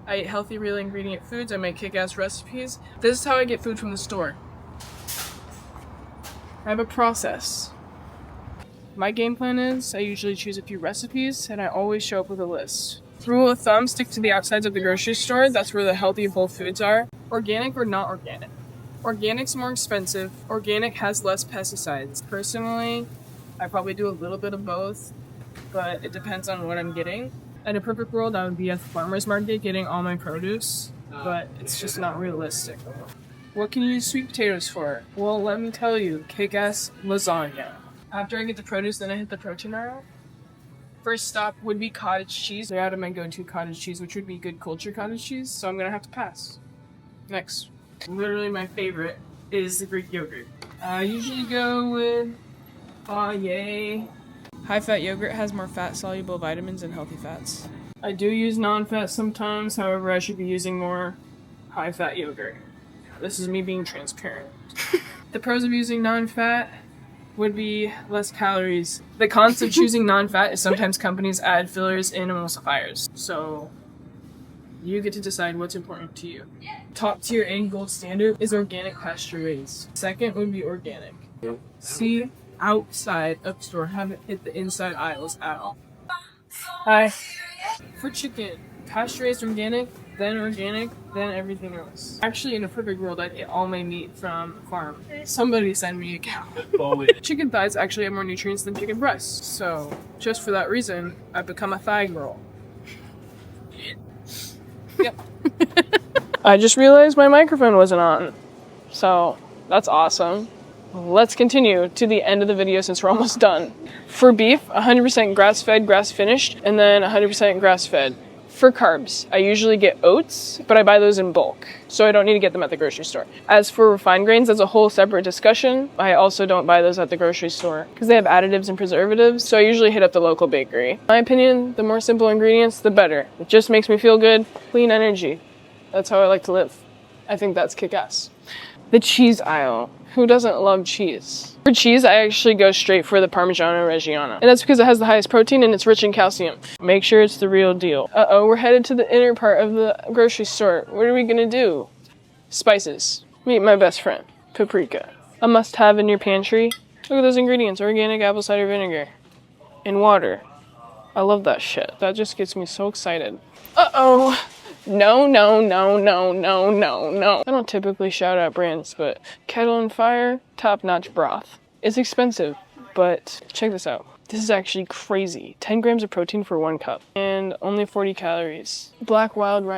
I eat healthy, real ingredient foods. I make kick-ass recipes. This is how I get food from the store. I have a process. My game plan is I usually choose a few recipes and I always show up with a list. Rule of thumb, stick to the outsides of the grocery store. That's where the healthy whole foods are. Organic or not organic. Organic's more expensive. Organic has less pesticides. Personally, I probably do a little bit of both, but it depends on what I'm getting. In a perfect world, I would be at the farmer's market getting all my produce, but it's just not realistic. What can you use sweet potatoes for? Well, let me tell you, kick-ass lasagna. After I get the produce, then I hit the protein aisle. First stop would be cottage cheese. They're out of my go-to cottage cheese, which would be Good Culture cottage cheese, so I'm gonna have to pass. Next. Literally my favorite is the Greek yogurt. I usually go with yay. High-fat yogurt has more fat-soluble vitamins and healthy fats. I do use non-fat sometimes, however I should be using more high-fat yogurt. This is me being transparent. The pros of using non-fat would be less calories. The cons of choosing non-fat is sometimes companies add fillers and emulsifiers. So you get to decide what's important to you. Top tier and gold standard is organic pasture raised. Second would be organic. See outside of the store, haven't hit the inside aisles at all. Hi. For chicken, pasture raised organic, then everything else. Actually, in a perfect world, I'd get all my meat from a farm. Somebody send me a cow. Chicken thighs actually have more nutrients than chicken breasts. So just for that reason, I've become a thigh girl. Yep. I just realized my microphone wasn't on. So that's awesome. Let's continue to the end of the video since we're almost done. For beef, 100% grass-fed, grass-finished, and then 100% grass-fed. For carbs, I usually get oats, but I buy those in bulk, so I don't need to get them at the grocery store. As for refined grains, that's a whole separate discussion. I also don't buy those at the grocery store because they have additives and preservatives, so I usually hit up the local bakery. In my opinion, the more simple ingredients, the better. It just makes me feel good, clean energy. That's how I like to live. I think that's kick-ass. The cheese aisle. Who doesn't love cheese? For cheese, I actually go straight for the Parmigiano Reggiano. And that's because it has the highest protein and it's rich in calcium. Make sure it's the real deal. Uh-oh, we're headed to the inner part of the grocery store. What are we gonna do? Spices. Meet my best friend, paprika. A must-have in your pantry. Look at those ingredients. Organic apple cider vinegar. And water. I love that shit. That just gets me so excited. Uh-oh. No. I don't typically shout out brands, but Kettle and Fire, top-notch broth. It's expensive, but check this out. This is actually crazy. 10 grams of protein for 1 cup, and only 40 calories. Black wild rice.